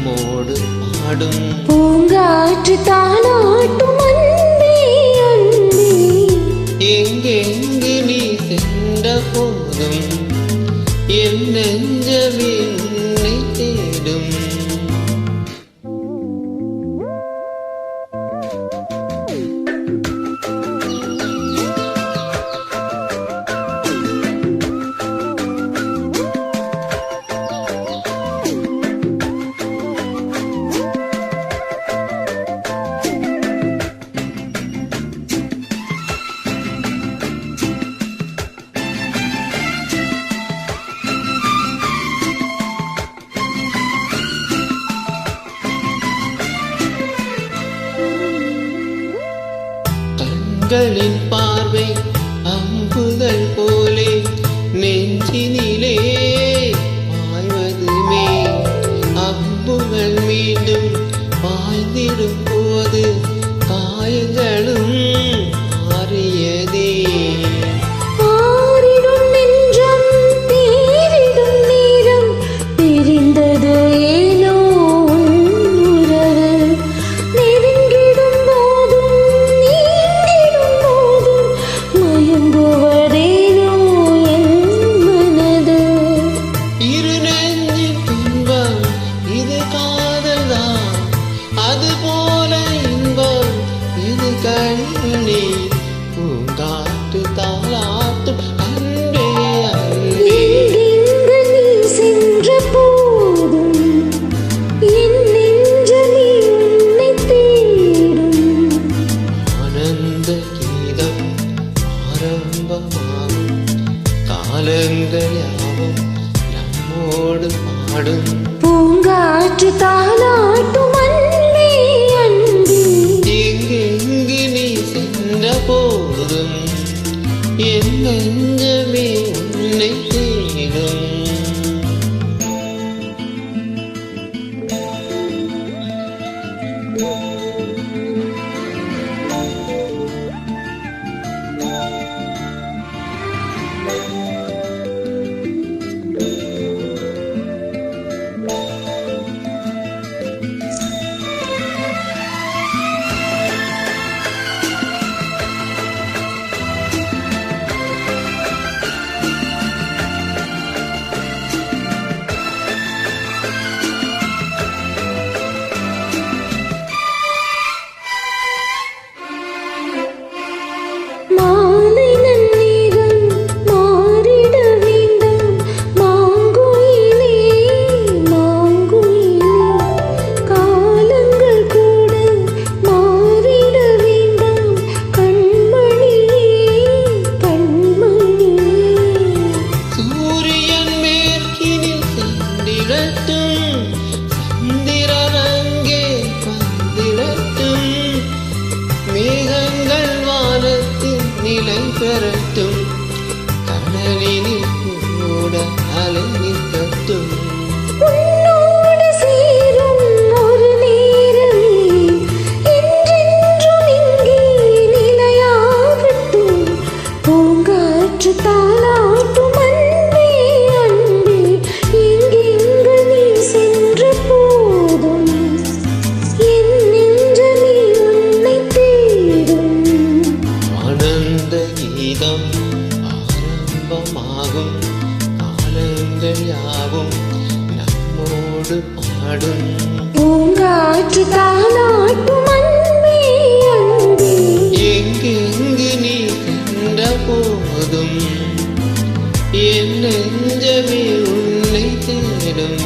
நம்மோடு பாடும். பூங்காற்று தாலாட்டும் அன்பே அன்பே, எங்கெங்கு நீ சென்ற போதும் என் நெஞ்சமே உன்னை தேடும். கண்களின் பார்வை அம்புகள் போலே நெஞ்சினிலே பாய்வதுமே. அம்புகள் மீண்டும் பாய்ந்திடும் போது காயங்களும் மாறியதே. ஆறிடும் நெஞ்சம் தேறிடும் நேரம் தெரிந்தது ஏனோ உறவு. நெருங்கிடும் போதும் நீங்கிடும் போதும் மயங்குவதேனோ என் மனது. இரு நெஞ்சின் துன்பம் இது காதல்தான், அதுபோல இன்பம் இது கண்ணி. பூங்காற்று தாலாட்டும் அன்பே அன்பே, எங்கெங்கு நீ சென்ற போதும் என் நெஞ்சமே உன்னை தேடும். ஆனந்த கீதம் ஆரம்பமாகும், காலங்கள் யாவும் நம்மோடு பாடும். பூங்காற்று தாலாட்டும் அன்பே அன்பே, எங்கெங்கு நீ சென்ற போதும் என் நெஞ்சமே உன்னை தேடும். மாலை நன்னேரம் மாறிட வேண்டும் மாங்குயிலே மாங்குயிலே. காலங்கள் கூட மாறிட வேண்டும் கண்மணியே கண்மணியே. சூரியன் மேற்கினில் சென்றிடட்டும், சந்திரன் அங்கே வந்திடட்டும். மேகங்கள் வானத்தில் நிலை பெறட்டும், கடலினில் கூட அலை நிற்கட்டும். உன்னோடு சேரும் ஒரு நேரமே என்றென்றும் இங்கே நிலையாகட்டும். பூங்காற்று தாலாட்டும் அன்பே அன்பே, எங்கெங்கு நீ சென்ற போதும் என் நெஞ்சமே உன்னை தேடும். ஆனந்த கீதம் ஆரம்பமாகும், காலங்கள் யாவும் நம்மோடு பாடும். பூங்காற்று தாலாட்டும் அன்பே அன்பே, எங்கெங்கு நீ சென்ற போதும் என் நெஞ்சமே உன்னை தேடும்.